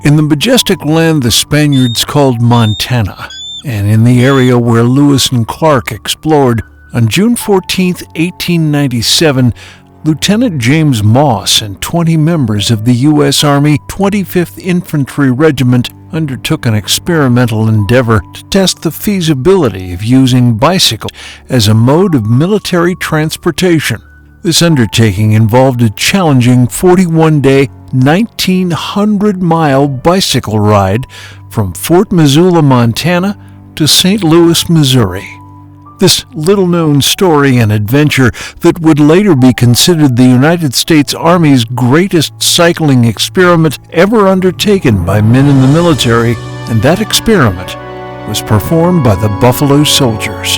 In the majestic land the Spaniards called Montana, and in the area where Lewis and Clark explored, on June 14, 1897, Lieutenant James Moss and 20 members of the U.S. Army 25th Infantry Regiment undertook an experimental endeavor to test the feasibility of using bicycles as a mode of military transportation. This undertaking involved a challenging 41-day, 1,900-mile bicycle ride from Fort Missoula, Montana to St. Louis, Missouri. This little-known story and adventure that would later be considered the United States Army's greatest cycling experiment ever undertaken by men in the military, and that experiment was performed by the Buffalo Soldiers.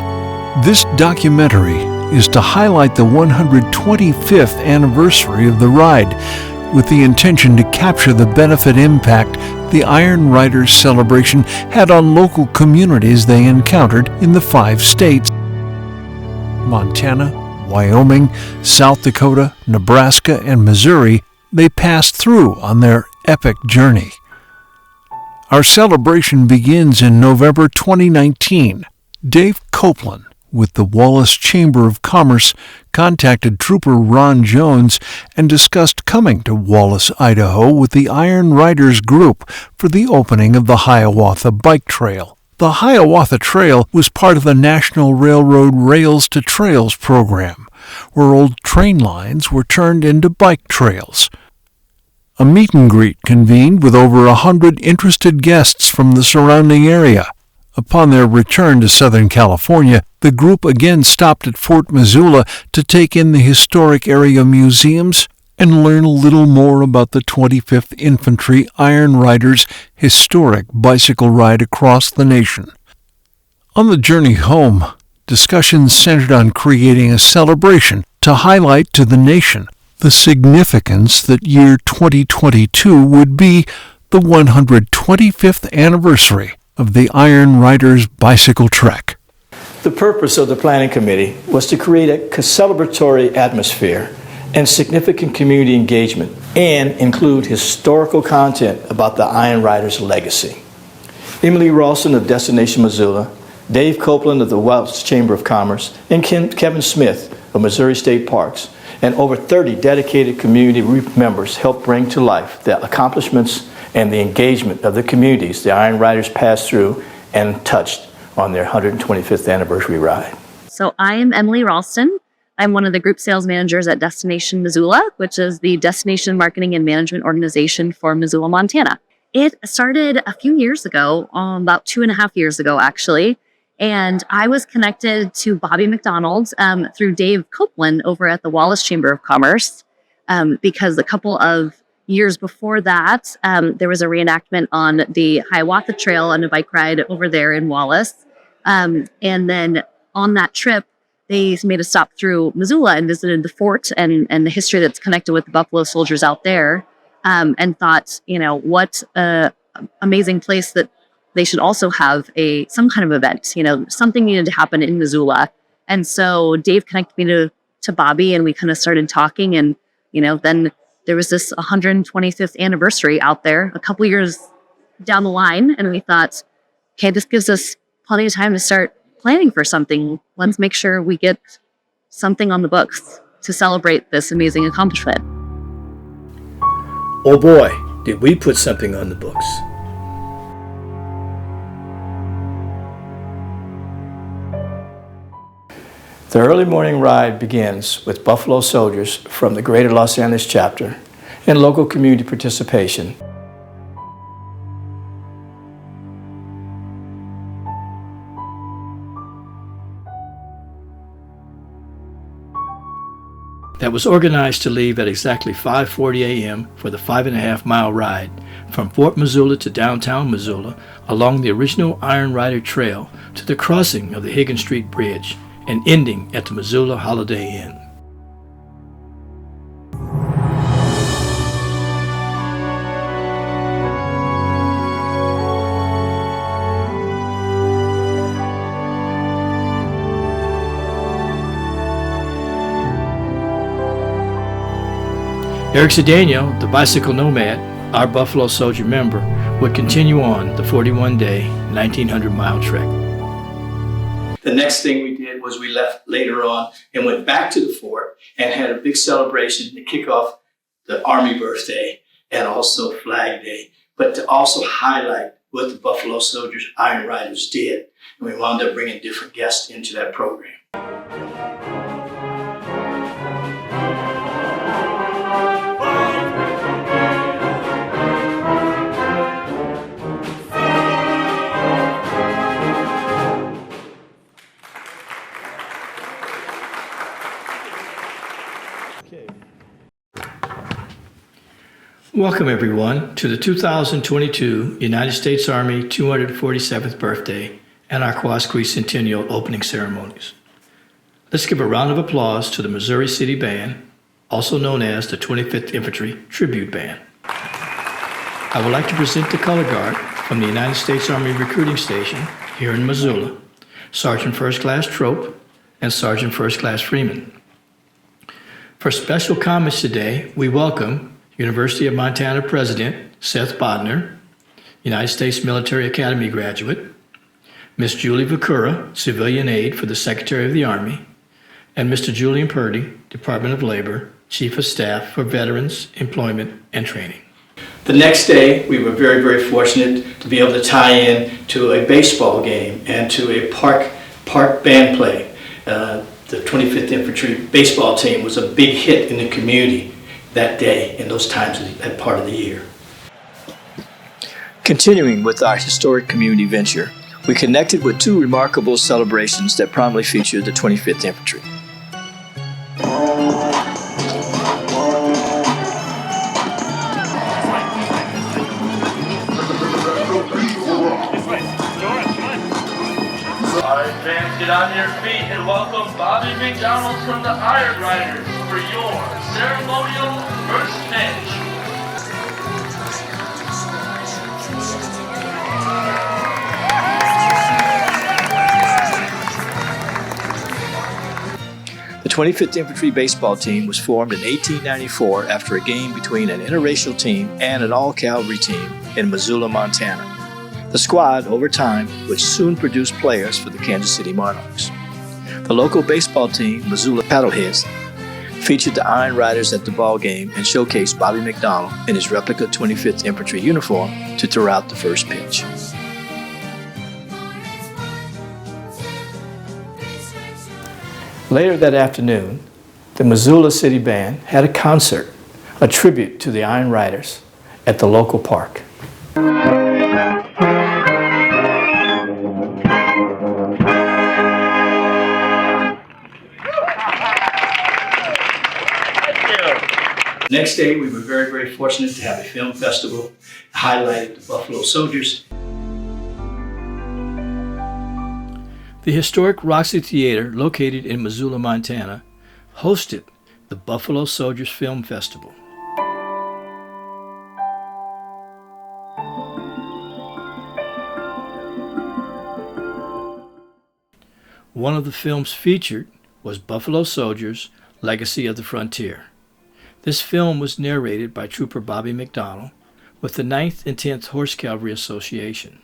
This documentary is to highlight the 125th anniversary of the ride, with the intention to capture the benefit impact the Iron Riders celebration had on local communities they encountered in the 5 states: Montana, Wyoming, South Dakota, Nebraska, and Missouri they passed through on their epic journey. Our celebration begins in November 2019. Dave Copeland, with the Wallace Chamber of Commerce, contacted Trooper Ron Jones and discussed coming to Wallace, Idaho with the Iron Riders group for the opening of the Hiawatha Bike Trail. The Hiawatha Trail was part of the National Railroad Rails to Trails program, where old train lines were turned into bike trails. A meet and greet convened with over 100 interested guests from the surrounding area. Upon their return to Southern California, the group again stopped at Fort Missoula to take in the historic area museums and learn a little more about the 25th Infantry Iron Riders' historic bicycle ride across the nation. On the journey home, discussions centered on creating a celebration to highlight to the nation the significance that year 2022 would be the 125th anniversary of the Iron Riders Bicycle Trek. The purpose of the planning committee was to create a celebratory atmosphere and significant community engagement, and include historical content about the Iron Riders' legacy. Emily Ralston of Destination Missoula, Dave Copeland of the Wallace Chamber of Commerce, and Kevin Smith of Missouri State Parks, and over 30 dedicated community members helped bring to life the accomplishments and the engagement of the communities the Iron Riders passed through and touched on their 125th anniversary ride. So I am Emily Ralston. I'm one of the group sales managers at Destination Missoula, which is the destination marketing and management organization for Missoula, Montana. It started a few years ago, about 2.5 years ago, actually. And I was connected to Bobby McDonald through Dave Copeland over at the Wallace Chamber of Commerce, because a couple of years before that, there was a reenactment on the Hiawatha Trail on a bike ride over there in Wallace. And then on that trip, they made a stop through Missoula and visited the fort and the history that's connected with the Buffalo Soldiers out there, and thought, what an amazing place that they should also have some kind of event. Something needed to happen in Missoula. And so Dave connected me to Bobby, and we kind of started talking, and then there was this 125th anniversary out there a couple years down the line, and we thought, okay, this gives us plenty of time to start planning for something. Let's make sure we get something on the books to celebrate this amazing accomplishment. Oh boy, did we put something on the books. The early morning ride begins with Buffalo Soldiers from the Greater Los Angeles chapter and local community participation. That was organized to leave at exactly 5:40 a.m. for the 5.5-mile ride from Fort Missoula to downtown Missoula along the original Iron Rider Trail to the crossing of the Higgins Street Bridge and ending at the Missoula Holiday Inn. Eric Cedeno, the bicycle nomad, our Buffalo Soldier member would continue on the 41-day, 1,900-mile trek. The next thing we did was we left later on and went back to the fort and had a big celebration to kick off the Army birthday and also Flag Day, but to also highlight what the Buffalo Soldiers Iron Riders did. And we wound up bringing different guests into that program. Welcome everyone to the 2022 United States Army 247th birthday and our Quasquee Centennial opening ceremonies. Let's give a round of applause to the Missouri City Band, also known as the 25th Infantry Tribute Band. I would like to present the color guard from the United States Army Recruiting Station here in Missoula, Sergeant First Class Trope and Sergeant First Class Freeman. For special comments today, we welcome University of Montana President Seth Bodner, United States Military Academy graduate, Ms. Julie Vakura, Civilian Aide for the Secretary of the Army, and Mr. Julian Purdy, Department of Labor, Chief of Staff for Veterans, Employment, and Training. The next day, we were very, very fortunate to be able to tie in to a baseball game and to a park band play. The 25th Infantry baseball team was a big hit in the community that day and those times that part of the year. Continuing with our historic community venture, we connected with two remarkable celebrations that prominently featured the 25th Infantry. Alright fans, get on your feet and welcome Bobby McDonald from the Iron Riders for your ceremonial first pitch. The 25th Infantry baseball team was formed in 1894 after a game between an interracial team and an all-cavalry team in Missoula, Montana. The squad, over time, would soon produce players for the Kansas City Monarchs. The local baseball team, Missoula Paddleheads, featured the Iron Riders at the ball game and showcased Bobby McDonald in his replica 25th Infantry uniform to throw out the first pitch. Later that afternoon, the Missoula City Band had a concert, a tribute to the Iron Riders, at the local park. Next day, we were very, very fortunate to have a film festival that highlighted the Buffalo Soldiers. The historic Roxy Theater, located in Missoula, Montana, hosted the Buffalo Soldiers Film Festival. One of the films featured was Buffalo Soldiers: Legacy of the Frontier. This film was narrated by Trooper Bobby McDonald with the 9th and 10th Horse Cavalry Association.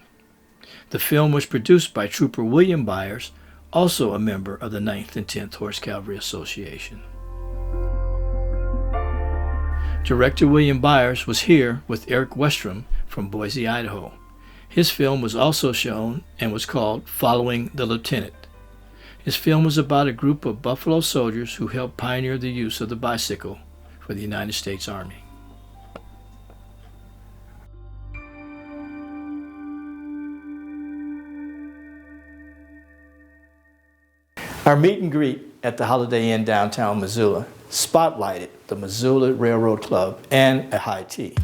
The film was produced by Trooper William Byers, also a member of the 9th and 10th Horse Cavalry Association. Director William Byers was here with Eric Westrom from Boise, Idaho. His film was also shown and was called Following the Lieutenant. His film was about a group of Buffalo soldiers who helped pioneer the use of the bicycle for the United States Army. Our meet and greet at the Holiday Inn downtown Missoula spotlighted the Missoula Railroad Club and a high tea.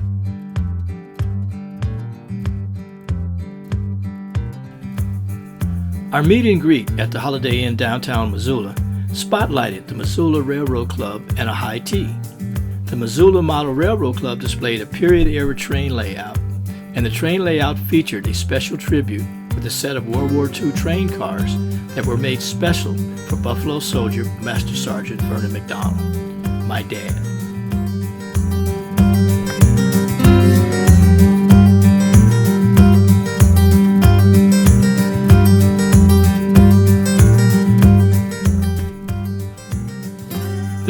Our meet and greet at the Holiday Inn downtown Missoula spotlighted the Missoula Railroad Club and a high tea. The Missoula Model Railroad Club displayed a period-era train layout, and the train layout featured a special tribute with a set of World War II train cars that were made special for Buffalo Soldier Master Sergeant Vernon McDonald, my dad.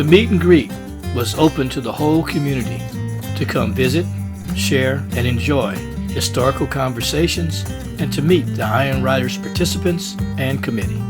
meet and greet was open to the whole community to come visit, share, and enjoy historical conversations and to meet the Iron Riders participants and committee.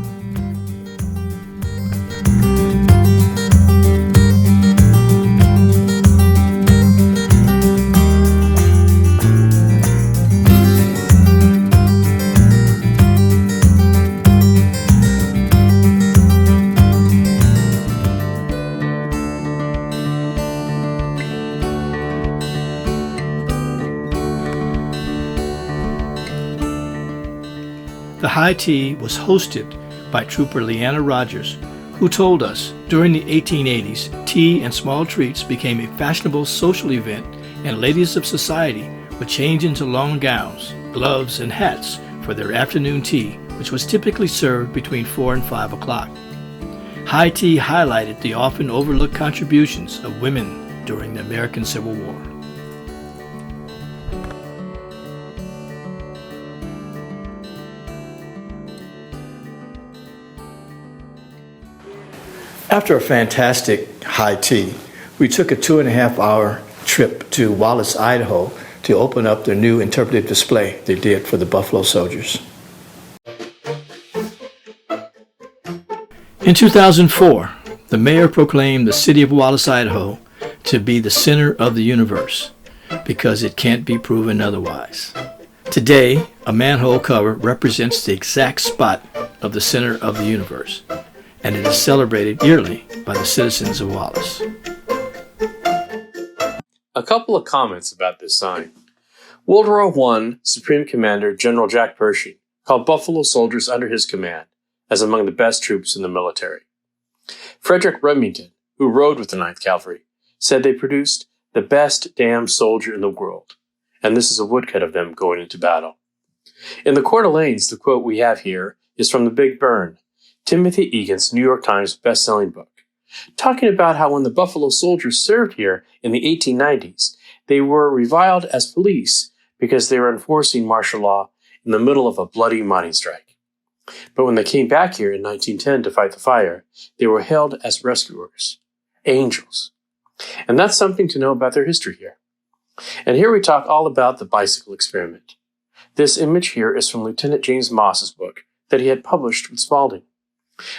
The high tea was hosted by Trooper Leanna Rogers, who told us during the 1880s, tea and small treats became a fashionable social event, and ladies of society would change into long gowns, gloves, and hats for their afternoon tea, which was typically served between 4 and 5 o'clock. High tea highlighted the often overlooked contributions of women during the American Civil War. After a fantastic high tea, we took a 2.5-hour trip to Wallace, Idaho to open up their new interpretive display they did for the Buffalo Soldiers. In 2004, the mayor proclaimed the city of Wallace, Idaho to be the center of the universe because it can't be proven otherwise. Today, a manhole cover represents the exact spot of the center of the universe, and it is celebrated yearly by the citizens of Wallace. A couple of comments about this sign. World War I Supreme Commander General Jack Pershing called Buffalo soldiers under his command as among the best troops in the military. Frederick Remington, who rode with the 9th Cavalry, said they produced the best damn soldier in the world, and this is a woodcut of them going into battle. In the Coeur d'Alenes, the quote we have here is from The Big Burn, Timothy Egan's New York Times best-selling book, talking about how when the Buffalo Soldiers served here in the 1890s, they were reviled as police because they were enforcing martial law in the middle of a bloody mining strike. But when they came back here in 1910 to fight the fire, they were hailed as rescuers, angels. And that's something to know about their history here. And here we talk all about the bicycle experiment. This image here is from Lieutenant James Moss's book that he had published with Spalding.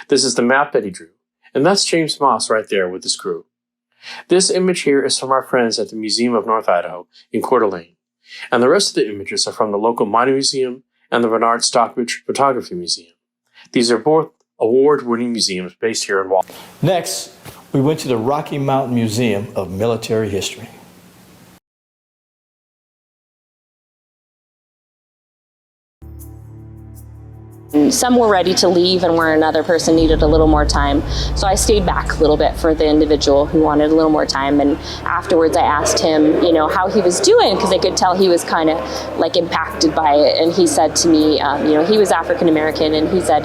This is the map that he drew, and that's James Moss right there with his crew. This image here is from our friends at the Museum of North Idaho in Coeur d'Alene, and the rest of the images are from the local mining museum and the Bernard Stockbridge Photography Museum. These are both award-winning museums based here in Wallace. Next, we went to the Rocky Mountain Museum of Military History. Some were ready to leave and where another person needed a little more time. So I stayed back a little bit for the individual who wanted a little more time. And afterwards I asked him, how he was doing, because I could tell he was kind of like impacted by it. And he said to me, he was African American, and he said,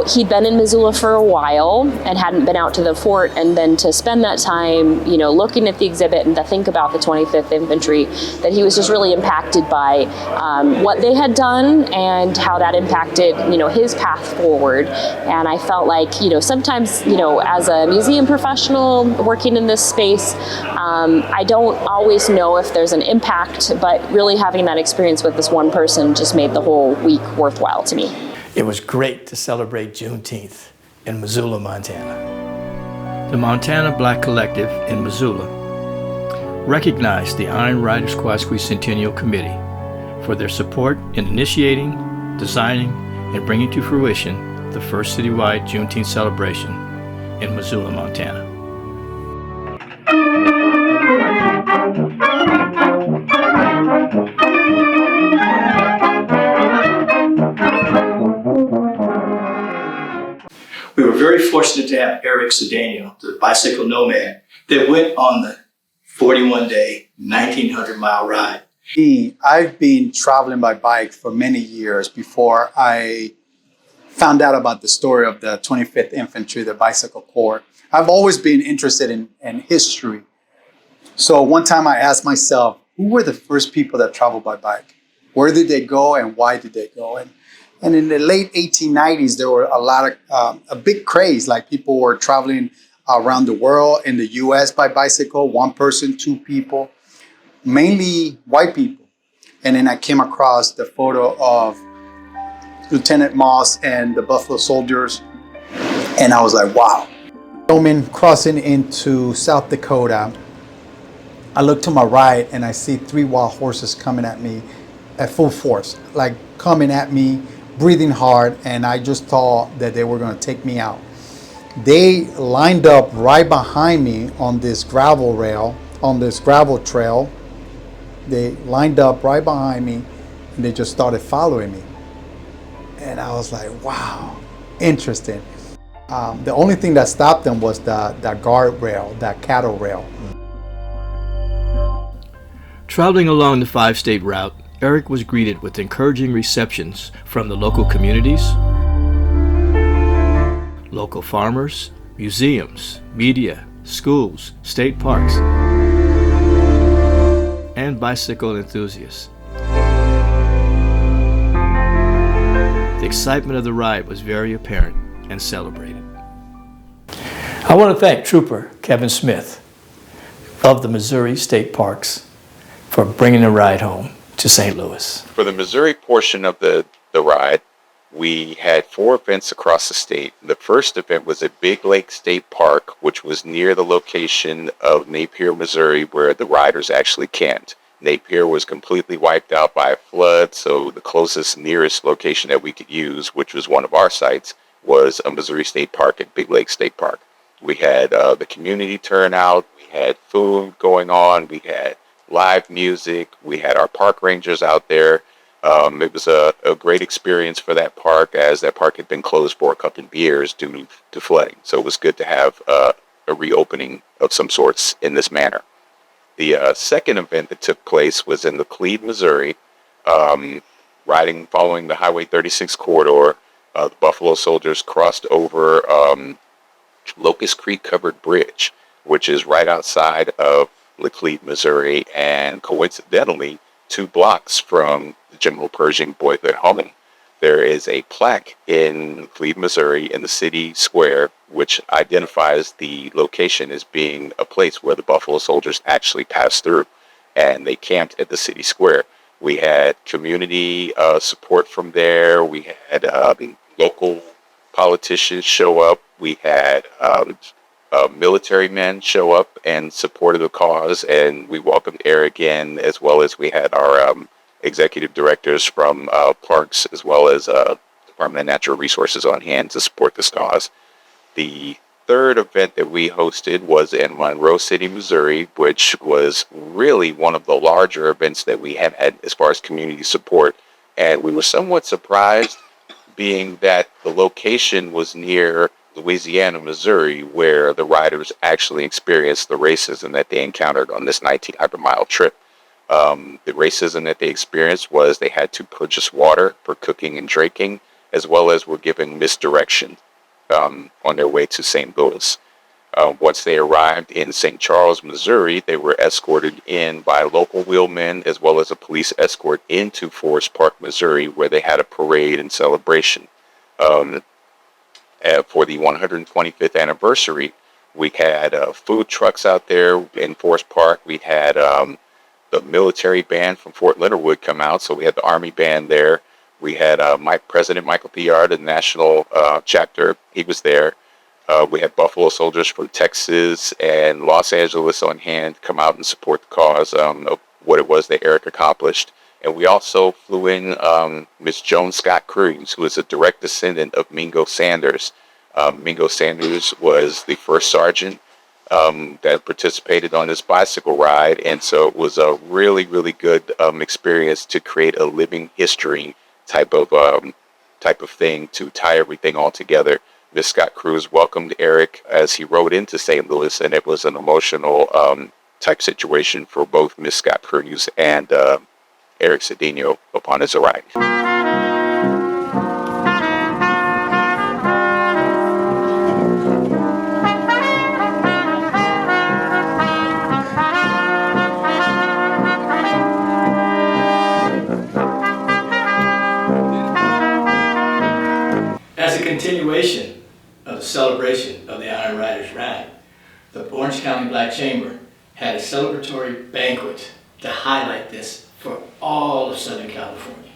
he'd been in Missoula for a while and hadn't been out to the fort, and then to spend that time, looking at the exhibit and to think about the 25th Infantry, that he was just really impacted by what they had done and how that impacted his path forward. And I felt like, sometimes, as a museum professional working in this space, I don't always know if there's an impact, but really having that experience with this one person just made the whole week worthwhile to me. It was great to celebrate Juneteenth in Missoula, Montana. The Montana Black Collective in Missoula recognized the Iron Riders Quadricentennial Committee for their support in initiating, designing, and bringing to fruition the first citywide Juneteenth celebration in Missoula, Montana. We were very fortunate to have Eric Cedeno, the bicycle nomad, that went on the 41-day, 1,900-mile ride. I've been traveling by bike for many years before I found out about the story of the 25th Infantry, the Bicycle Corps. I've always been interested in history. So one time I asked myself, who were the first people that traveled by bike? Where did they go and why did they go? And in the late 1890s, there were a big craze, like people were traveling around the world, in the US by bicycle, one person, two people, mainly white people. And then I came across the photo of Lieutenant Moss and the Buffalo Soldiers, and I was like, wow. Wyoming, crossing into South Dakota, I look to my right and I see 3 wild horses coming at me at full force, like coming at me, breathing hard, and I just thought that they were gonna take me out. They lined up right behind me on this gravel trail. They lined up right behind me and they just started following me. And I was like, wow, interesting. The only thing that stopped them was that guardrail, that cattle rail. Traveling along the 5-state route, Eric was greeted with encouraging receptions from the local communities, local farmers, museums, media, schools, state parks, and bicycle enthusiasts. The excitement of the ride was very apparent and celebrated. I want to thank Trooper Kevin Smith of the Missouri State Parks for bringing the ride home to St. Louis. For the Missouri portion of the ride, we had 4 events across the state. The first event was at Big Lake State Park, which was near the location of Napier, Missouri, where the riders actually camped. Napier was completely wiped out by a flood, so the closest nearest location that we could use, which was one of our sites, was a Missouri State Park at Big Lake State Park. We had the community turnout, we had food going on, we had live music, we had our park rangers out there. It was a great experience for that park, as that park had been closed for a couple of years due to flooding. So it was good to have a reopening of some sorts in this manner. The second event that took place was in Laclede, Missouri, riding following the Highway 36 corridor. The Buffalo Soldiers crossed over Locust Creek Covered Bridge, which is right outside of Laclede, Missouri, and coincidentally 2 blocks from the General Pershing Boyhood Home. There is a plaque in Laclede, Missouri, in the city square, which identifies the location as being a place where the Buffalo Soldiers actually passed through, and they camped at the city square. We had community support from there. We had local politicians show up. We had military men show up and supported the cause, and we welcomed Eric in, as well as we had our executive directors from parks, as well as Department of Natural Resources on hand to support this cause. The third event that we hosted was in Monroe City, Missouri, which was really one of the larger events that we have had as far as community support. And we were somewhat surprised, being that the location was near Louisiana, Missouri, where the riders actually experienced the racism that they encountered on this 1900-mile trip. The racism that they experienced was they had to purchase water for cooking and drinking, as well as were given misdirection on their way to St. Louis. Once they arrived in St. Charles, Missouri, they were escorted in by local wheelmen, as well as a police escort into Forest Park, Missouri, where they had a parade and celebration. For the 125th anniversary, we had food trucks out there in Forest Park. We had the military band from Fort Leonard Wood come out, so we had the Army band there. We had President Michael Thiard, the national chapter. He was there. We had Buffalo Soldiers from Texas and Los Angeles on hand come out and support the cause of what it was that Eric accomplished. And we also flew in Miss Joan Scott Cruz, who is a direct descendant of Mingo Sanders. Mingo Sanders was the first sergeant that participated on this bicycle ride. And so it was a really, really good experience to create a living history type of thing to tie everything all together. Miss Scott Cruz welcomed Eric as he rode into St. Louis, and it was an emotional type situation for both Miss Scott Cruz and Eric Cedeno upon his arrival. As a continuation of the celebration of the Iron Riders ride, the Orange County Black Chamber had a celebratory banquet to highlight this for all of Southern California.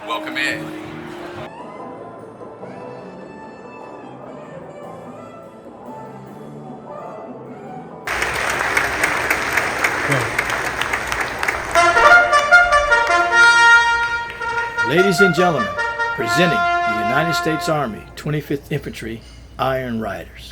Welcome in. Ladies and gentlemen, presenting the United States Army 25th Infantry Iron Riders.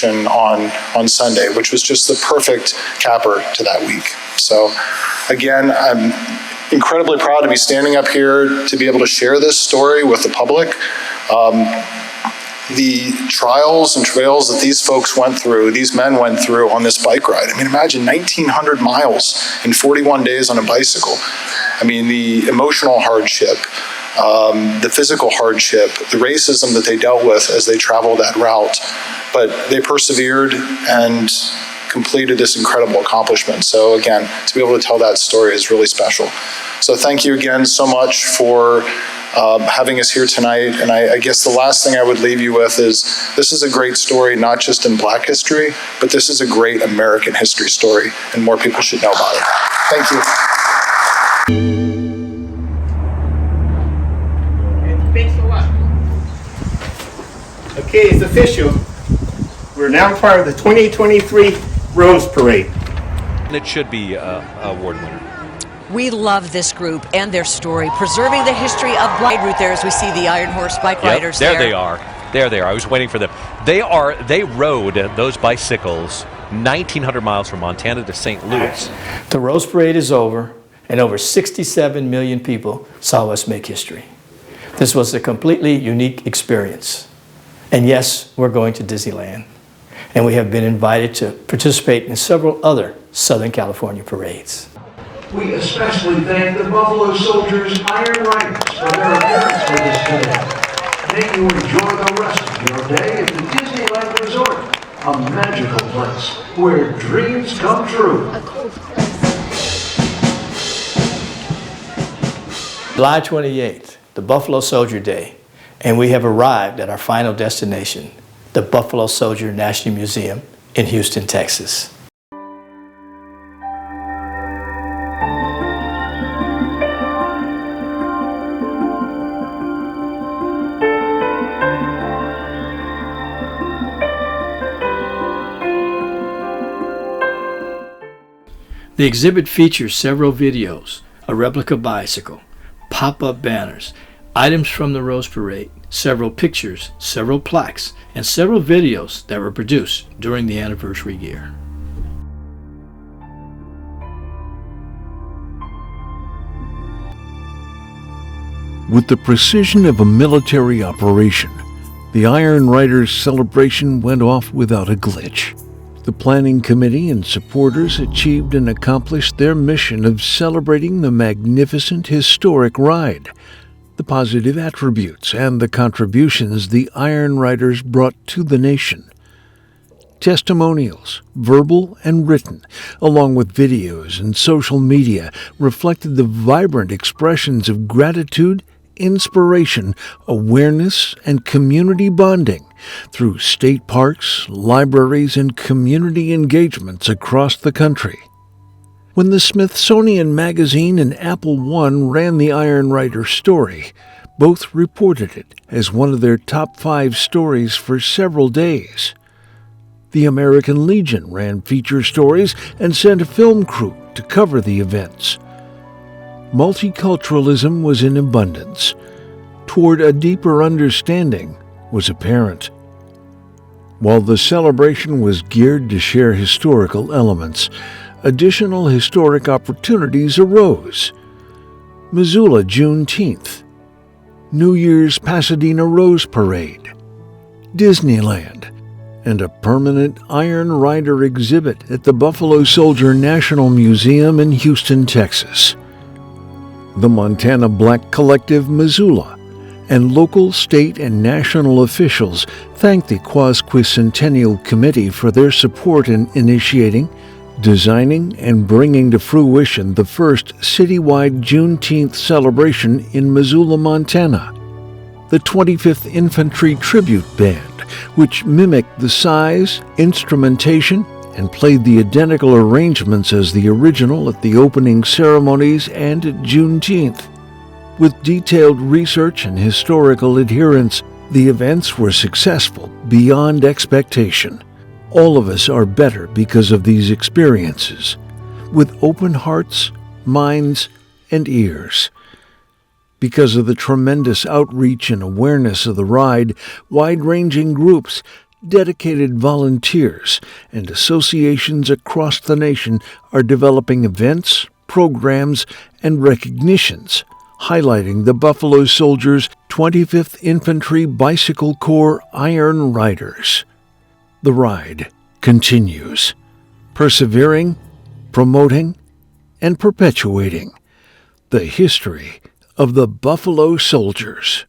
On Sunday, which was just the perfect capper to that week. So again, I'm incredibly proud to be standing up here to be able to share this story with the public. The trials and travails that these folks went through, these men went through on this bike ride. I mean, imagine 1,900 miles in 41 days on a bicycle. I mean, the emotional hardship, the physical hardship, the racism that they dealt with as they traveled that route. But they persevered and completed this incredible accomplishment. So again, to be able to tell that story is really special. So thank you again so much for having us here tonight. And I guess the last thing I would leave you with is this is a great story, not just in Black history, but this is a great American history story, and more people should know about it. Thank you. Thanks a lot. Okay, it's official. We're now part of the 2023 Rose Parade. It should be a award winner. We love this group and their story, preserving the history of Black Route there as we see the Iron Horse bike riders there. There they are. There they are. I was waiting for them. They rode those bicycles 1,900 miles from Montana to St. Louis. The Rose Parade is over, and over 67 million people saw us make history. This was a completely unique experience. And yes, we're going to Disneyland. And we have been invited to participate in several other Southern California parades. We especially thank the Buffalo Soldiers Iron Riders for their appearance with us today. May you enjoy the rest of your day at the Disneyland Resort, a magical place where dreams come true. July 28th, the Buffalo Soldier Day, and we have arrived at our final destination, the Buffalo Soldier National Museum in Houston, Texas. The exhibit features several videos, a replica bicycle, pop-up banners, items from the Rose Parade, several pictures, several plaques, and several videos that were produced during the anniversary year. With the precision of a military operation, the Iron Riders celebration went off without a glitch. The planning committee and supporters achieved and accomplished their mission of celebrating the magnificent historic ride, the positive attributes and the contributions the Iron Riders brought to the nation. Testimonials, verbal and written, along with videos and social media, reflected the vibrant expressions of gratitude, inspiration, awareness, and community bonding through state parks, libraries, and community engagements across the country. When the Smithsonian Magazine and Apple One ran the Iron Rider story, both reported it as one of their top 5 stories for several days. The American Legion ran feature stories and sent a film crew to cover the events. Multiculturalism was in abundance. Toward a deeper understanding was apparent. While the celebration was geared to share historical elements, additional historic opportunities arose. Missoula Juneteenth, New Year's Pasadena Rose Parade, Disneyland, and a permanent Iron Rider exhibit at the Buffalo Soldier National Museum in Houston, Texas. The Montana Black Collective Missoula and local, state, and national officials thanked the Quasquicentennial Committee for their support in initiating, designing, and bringing to fruition the first citywide Juneteenth celebration in Missoula, Montana. The 25th Infantry Tribute Band, which mimicked the size, instrumentation, and played the identical arrangements as the original at the opening ceremonies and at Juneteenth. With detailed research and historical adherence, the events were successful beyond expectation. All of us are better because of these experiences, with open hearts, minds, and ears. Because of the tremendous outreach and awareness of the ride, wide-ranging groups, dedicated volunteers, and associations across the nation are developing events, programs, and recognitions, highlighting the Buffalo Soldiers 25th Infantry Bicycle Corps Iron Riders. The ride continues, persevering, promoting, and perpetuating the history of the Buffalo Soldiers.